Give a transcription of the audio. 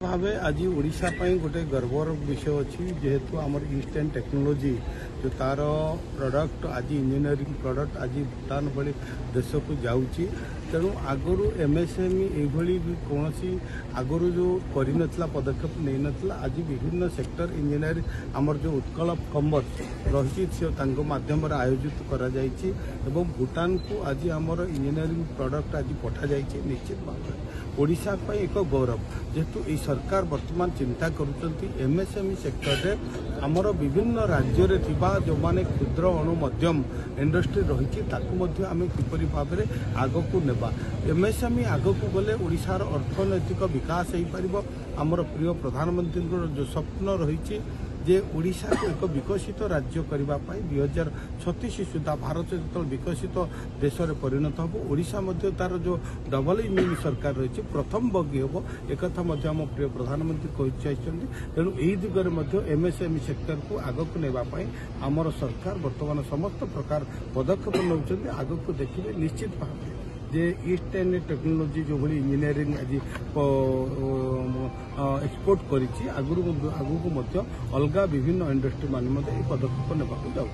भावे आज ओडिशा पई गोटे गर्वर विषय अच्छी जेहेतु आमर ईस्टर्न टेक्नोलोजी जो तार प्रोडक्ट आज इंजीनियरिंग प्रोडक्ट आज भूटान भली देश को जाऊँगी तेणु आगु एमएसएमई ये कौन आगु जो करनला पदक्षेप नहीं नथिला आज विभिन्न सेक्टर इंजीनियरिंग आमर जो उत्कल कमर्स रही माध्यम आयोजित करा जायछि एवं भूटान को आज आमर इंजीनियरिंग प्रोडक्ट आज पठा जायछि। निश्चित भाव ओडिशा पई एक गौरव जेहेतु ये सरकार वर्तमान चिंता करुचंती एमएसएमई सेक्टर रे आमर विभिन्न राज्य रे थिबा जो माने क्षुद्र अणु मध्यम इंडस्ट्री रही आम किपरि भाव में आगक नेबा एमएसएमई आगक गले ओडिशार अर्थनैतिक विकास हो पार। आमर प्रिय प्रधानमंत्री जो स्वप्न रही जे ओडिशा को एक विकसित राज्य करने 2036 सुधा भारत जो विकसित देश में परिणत हो ओडिशा मध्य तार जो डबल इंजिन सरकार रही प्रथम बगी हम एक आम प्रिय प्रधानमंत्री कही तेणु यही दिगरे एमएसएमई सेक्टर को आगक नेबाई आमर सरकार वर्तमान समस्त प्रकार पदक्षेप नौकरी आगक देखिए। निश्चित भाव जे ईस्टर्न टेक्नोलोजी जो भली इंजीनियरिंग आज एक्सपोर्ट करी आगु अलग विभिन्न इंडस्ट्री मान पदक्षेप नेबाक जाऊँ।